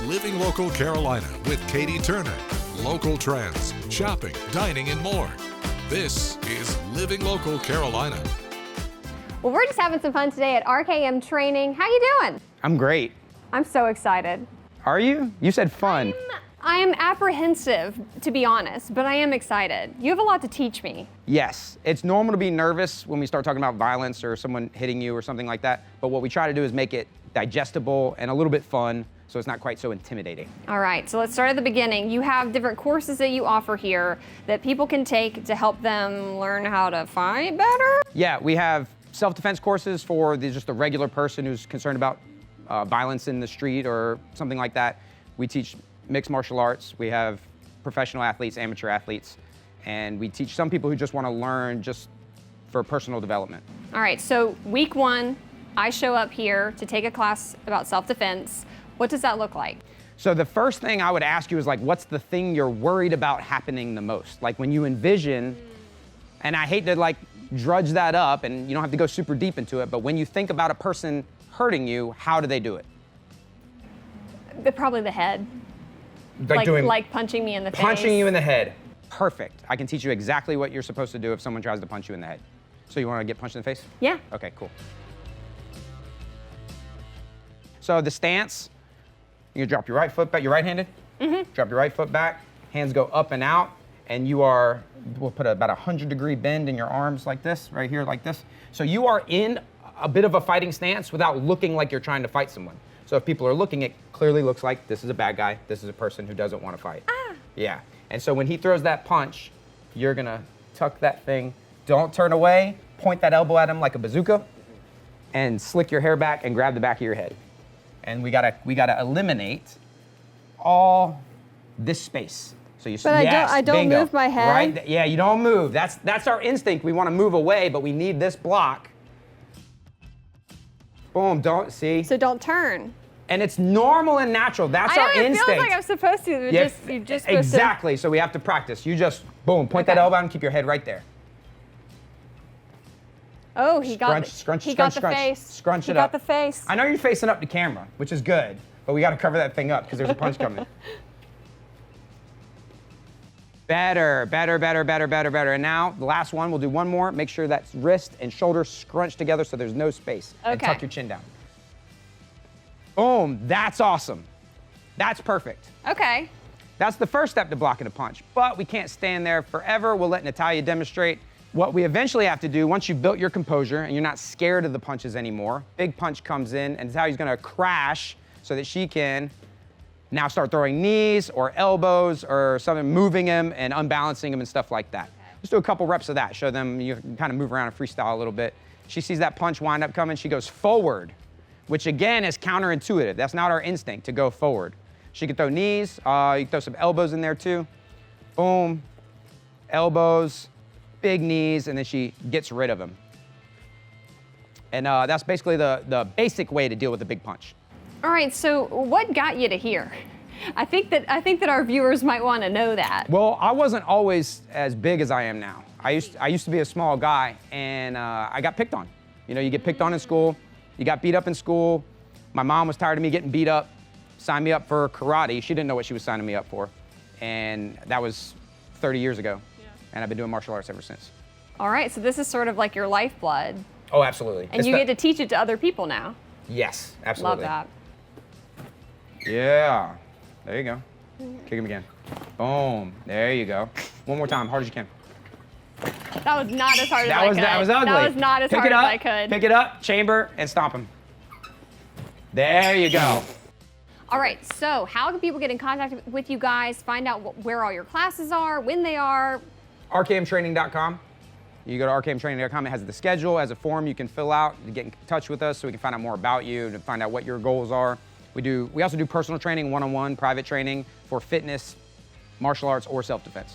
Living Local Carolina with Katie Turner. Local trends, shopping, dining, and more. This is Living Local Carolina. Well, we're just having some fun today at RKM Training. How you doing? I'm great. I'm so excited. Are you? You said fun. I am apprehensive, to be honest, but I am excited. You have a lot to teach me. Yes, it's normal to be nervous when we start talking about violence or someone hitting you or something like that, but what we try to do is make it digestible and a little bit fun so it's not quite so intimidating. All right, so let's start at the beginning. You have different courses that you offer here that people can take to help them learn how to fight better? Yeah, we have self-defense courses for just the regular person who's concerned about violence in the street or something like that. We teach mixed martial arts. We have professional athletes, amateur athletes, and we teach some people who just want to learn just for personal development. All right, so week one, I show up here to take a class about self-defense. What does that look like? So the first thing I would ask you is like, what's the thing you're worried about happening the most? Like when you envision, and I hate to like drudge that up and you don't have to go super deep into it, but when you think about a person hurting you, how do they do it? Probably the head. Like punching me in the face. Punching you in the head. Perfect. I can teach you exactly what you're supposed to do if someone tries to punch you in the head. So you want to get punched in the face? Yeah. Okay, cool. So the stance, you drop your right foot back. You're right-handed? Mm-hmm. Drop your right foot back. Hands go up and out. And we'll put about a 100-degree bend in your arms like this, right here like this. So you are in a bit of a fighting stance without looking like you're trying to fight someone. So if people are looking, it clearly looks like this is a bad guy. This is a person who doesn't want to fight. Ah. Yeah. And so when he throws that punch, you're gonna tuck that thing. Don't turn away. Point that elbow at him like a bazooka, and slick your hair back and grab the back of your head. And we gotta eliminate all this space. So you. But yes, I don't bingo. Move my head. Right? Yeah, you don't move. That's our instinct. We want to move away, but we need this block. Boom, don't see. So don't turn. And it's normal and natural. That's our instinct. It feels like I'm supposed to. You're just supposed exactly. So we have to practice. You just, boom, point that elbow out and keep your head right there. Oh, he got the face. Scrunch it up. He got the face. I know you're facing up to camera, which is good, but we got to cover that thing up because there's a punch coming. Better. And now, the last one, we'll do one more. Make sure that wrist and shoulder scrunch together so there's no space. Okay. And tuck your chin down. Boom, that's awesome. That's perfect. Okay. That's the first step to blocking a punch, but we can't stand there forever. We'll let Natalia demonstrate what we eventually have to do once you've built your composure and you're not scared of the punches anymore. Big punch comes in, and Natalia's gonna crash so that she can now start throwing knees or elbows or something, moving him and unbalancing him and stuff like that. Just do a couple reps of that. Show them you can kind of move around and freestyle a little bit. She sees that punch wind up coming, she goes forward, which again is counterintuitive. That's not our instinct to go forward. She can throw knees, you can throw some elbows in there too. Boom, elbows, big knees, and then she gets rid of them. And that's basically the basic way to deal with a big punch. All right, so what got you to here? I think that our viewers might want to know that. Well, I wasn't always as big as I am now. I used to be a small guy, and I got picked on. You know, you get picked on in school, you got beat up in school. My mom was tired of me getting beat up, signed me up for karate. She didn't know what she was signing me up for, and that was 30 years ago. Yeah. And I've been doing martial arts ever since. All right, so this is sort of like your lifeblood. Oh, absolutely. And you get to teach it to other people now. Yes, absolutely. Love that. Yeah, there you go. Kick him again. Boom, there you go. One more time, hard as you can. That was not as hard as I could. That was ugly. That was not as hard as I could. Pick it up, chamber, and stomp him. There you go. All right, so how can people get in contact with you guys, find out where all your classes are, when they are? RKMtraining.com. You go to RKMtraining.com, it has the schedule, has a form you can fill out to get in touch with us so we can find out more about you, to find out what your goals are. We also do personal training, one-on-one, private training for fitness, martial arts, or self-defense.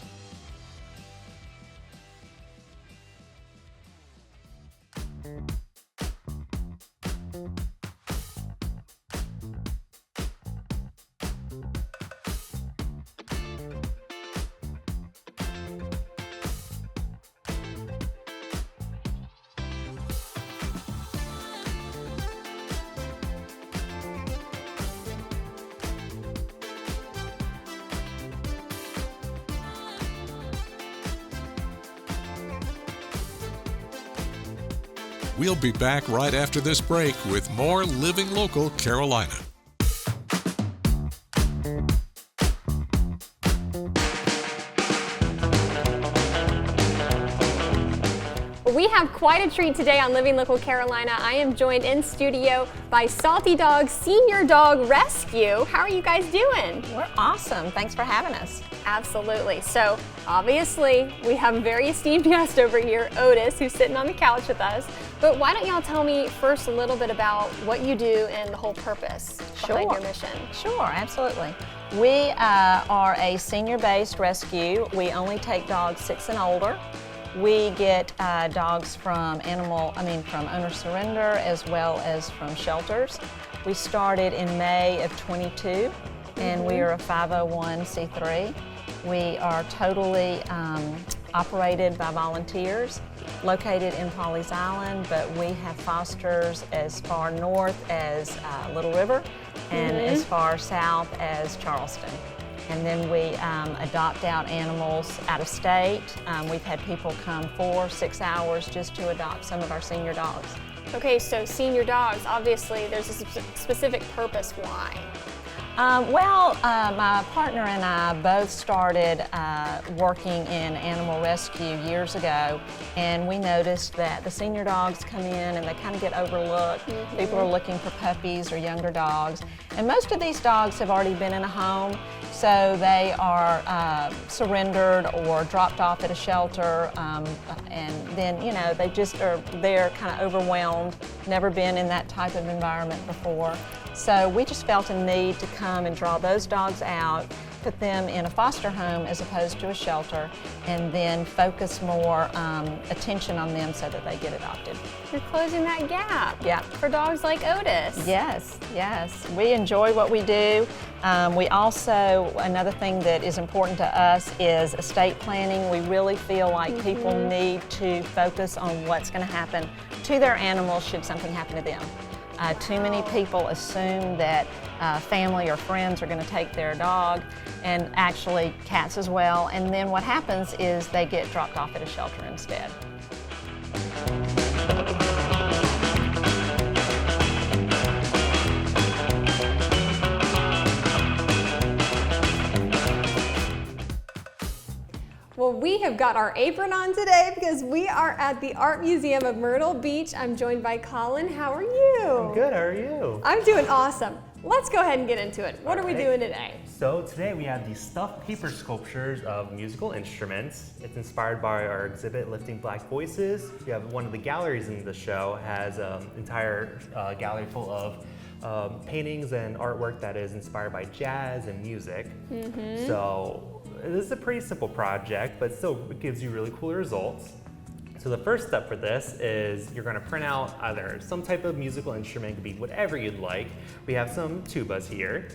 We'll be back right after this break with more Living Local Carolina. We have quite a treat today on Living Local Carolina. I am joined in studio by Salty Dog Senior Dog Rescue. How are you guys doing? We're awesome. Thanks for having us. Absolutely. So obviously we have a very esteemed guest over here, Otis, who's sitting on the couch with us. But why don't y'all tell me first a little bit about what you do and the whole purpose behind your mission? Sure, absolutely. We are a senior-based rescue. We only take dogs 6 and older. We get dogs from owner surrender as well as from shelters. We started in May of 22, and we are a 501c3. We are totally operated by volunteers, located in Pawleys Island, but we have fosters as far north as Little River and as far south as Charleston. And then we adopt out animals out of state. We've had people come 4-6 hours just to adopt some of our senior dogs. Okay, so senior dogs, obviously there's a specific purpose why. My partner and I both started working in animal rescue years ago, and we noticed that the senior dogs come in and they kind of get overlooked. People are looking for puppies or younger dogs, and most of these dogs have already been in a home, so they are surrendered or dropped off at a shelter, and then they just are there kind of overwhelmed, never been in that type of environment before. So we just felt a need to come and draw those dogs out, put them in a foster home as opposed to a shelter, and then focus more attention on them so that they get adopted. You're closing that gap for dogs like Otis. Yes. We enjoy what we do. We also, another thing that is important to us is estate planning. We really feel like people need to focus on what's going to happen to their animals should something happen to them. Too many people assume that family or friends are going to take their dog, and actually cats as well, and then what happens is they get dropped off at a shelter instead. Well, we have got our apron on today because we are at the Art Museum of Myrtle Beach. I'm joined by Colin. How are you? I'm good, how are you? I'm doing awesome. Let's go ahead and get into it. What are we doing today? So today we have these stuffed paper sculptures of musical instruments. It's inspired by our exhibit, Lifting Black Voices. We have one of the galleries in the show has an entire gallery full of paintings and artwork that is inspired by jazz and music. So this is a pretty simple project, but still it gives you really cool results. So the first step for this is you're going to print out either some type of musical instrument, it could be whatever you'd like. We have some tubas here.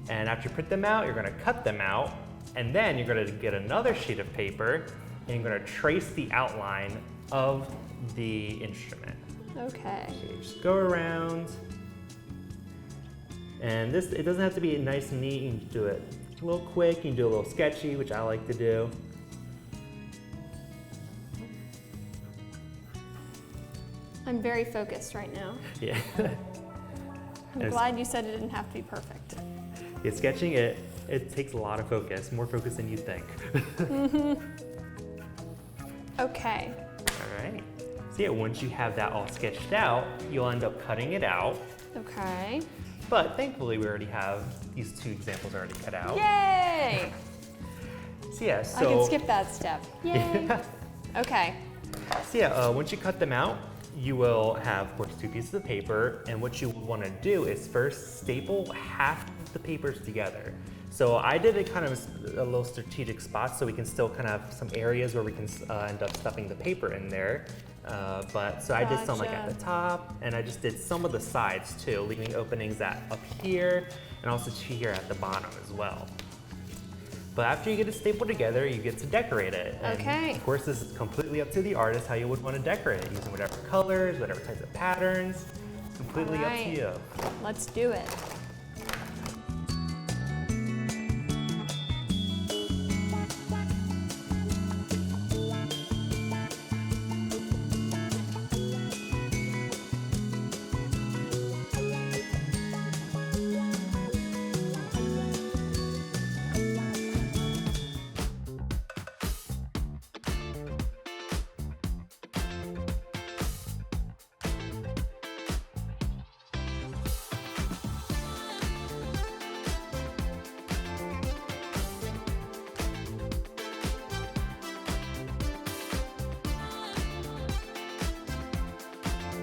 And after you print them out, you're going to cut them out, and then you're going to get another sheet of paper and you're going to trace the outline of the instrument. Okay. So you just go around, and it doesn't have to be nice and neat. You can do it a little quick, you can do a little sketchy, which I like to do. I'm very focused right now. Yeah. I'm glad you said it didn't have to be perfect. Yeah, sketching it takes a lot of focus, more focus than you think. Okay. All right. So yeah, once you have that all sketched out, you'll end up cutting it out. Okay. But thankfully, we already have these two examples already cut out. Yay! So yeah, I can skip that step. Yay! Yeah. Okay. So yeah, once you cut them out, you will have, of course, two pieces of paper, and what you want to do is first staple half the papers together. So I did it kind of a little strategic spot so we can still kind of have some areas where we can end up stuffing the paper in there. So I did some like at the top, and I just did some of the sides too, leaving openings up here and also here at the bottom as well. But after you get it stapled together, you get to decorate it. And okay. Of course, this is completely up to the artist how you would want to decorate it, using whatever colors, whatever types of patterns. It's completely up to you. Let's do it.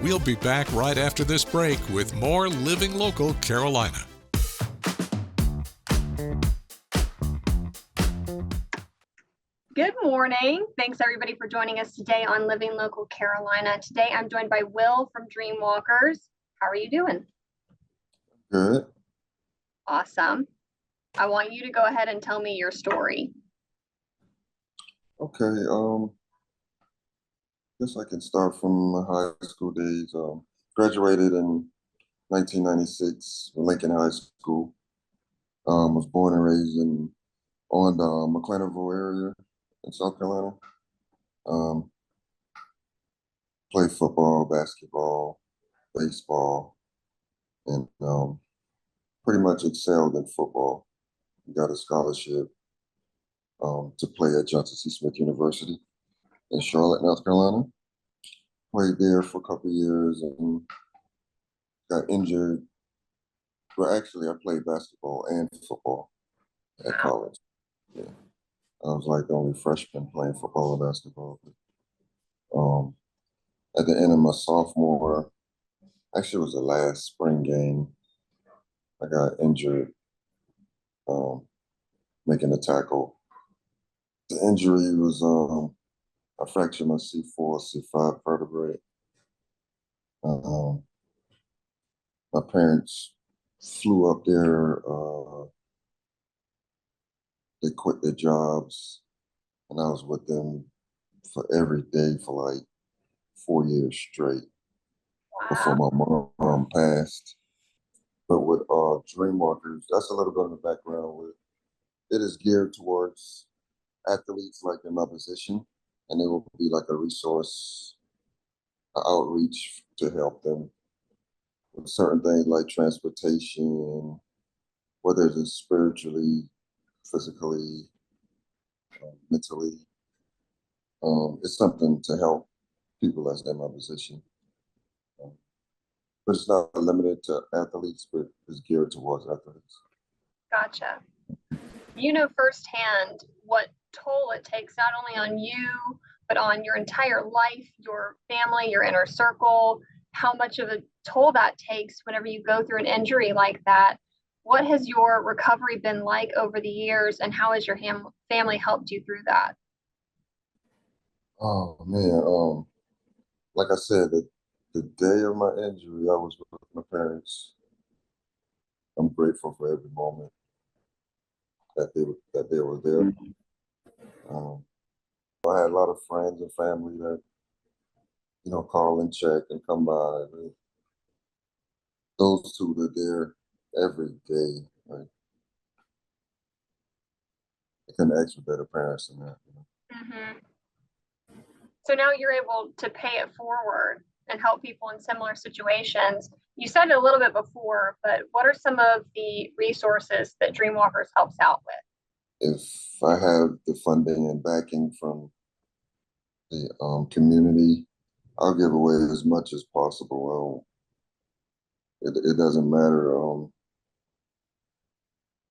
We'll be back right after this break with more Living Local Carolina. Good morning. Thanks everybody for joining us today on Living Local Carolina. Today I'm joined by Will from Dreamwalkers. How are you doing? Good. Awesome. I want you to go ahead and tell me your story. Okay. Guess I can start from the high school days. Graduated in 1996 from Lincoln High School. Was born and raised on the McClellanville area in South Carolina. Played football, basketball, baseball, and pretty much excelled in football. Got a scholarship to play at Johnson C. Smith University in Charlotte, North Carolina. Played there for a couple of years and got injured. Well, actually, I played basketball and football at college. Yeah, I was like the only freshman playing football and basketball. At the end of my sophomore, actually, it was the last spring game, I got injured making a tackle. The injury was I fractured my C4, C5 vertebrae. My parents flew up there. They quit their jobs, and I was with them for every day for like 4 years straight before my mom passed. But with Dreamwalkers, that's a little bit of the background. With it is geared towards athletes like in my position, and it will be like a resource, outreach to help them with certain things like transportation, whether it's spiritually, physically, mentally. It's something to help people that's in my position. But it's not limited to athletes, but it's geared towards athletes. Gotcha. You know firsthand what toll it takes not only on you, but on your entire life, your family, your inner circle, how much of a toll that takes whenever you go through an injury like that. What has your recovery been like over the years, and how has your family helped you through that? Oh man, like I said, the day of my injury, I was with my parents. I'm grateful for every moment that they were there. I had a lot of friends and family that, call and check and come by. Those two are there every day. Like, I couldn't ask for better parents than that. Mm-hmm. So now you're able to pay it forward and help people in similar situations. You said it a little bit before, but what are some of the resources that Dreamwalkers helps out with? If I have the funding and backing from the community, I'll give away as much as possible. It doesn't matter.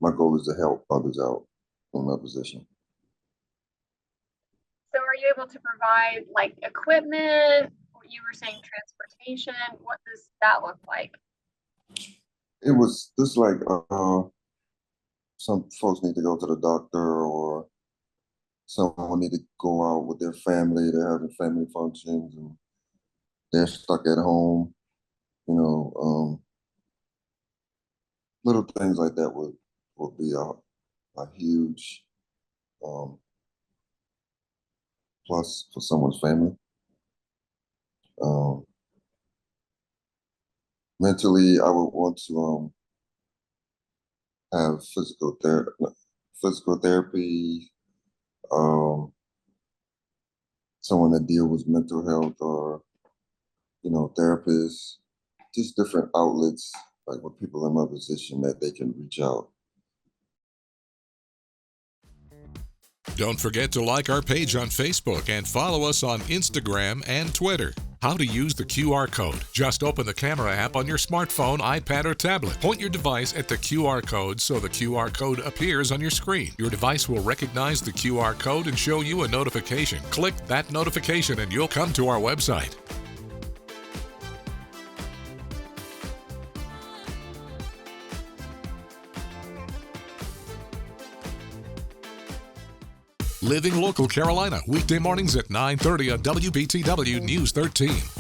My goal is to help others out in my position. So are you able to provide like equipment? You were saying transportation. What does that look like? It was just like some folks need to go to the doctor, or someone need to go out with their family. They're having family functions and they're stuck at home. Little things like that would be a huge plus for someone's family. Mentally, I would want to have physical therapy, someone that deal with mental health, or therapists, just different outlets, like with people in my position that they can reach out. Don't forget to like our page on Facebook and follow us on Instagram and Twitter. How to use the QR code. Just open the camera app on your smartphone, iPad, or tablet. Point your device at the QR code so the QR code appears on your screen. Your device will recognize the QR code and show you a notification. Click that notification and you'll come to our website. Living Local Carolina, weekday mornings at 9:30 on WBTW News 13.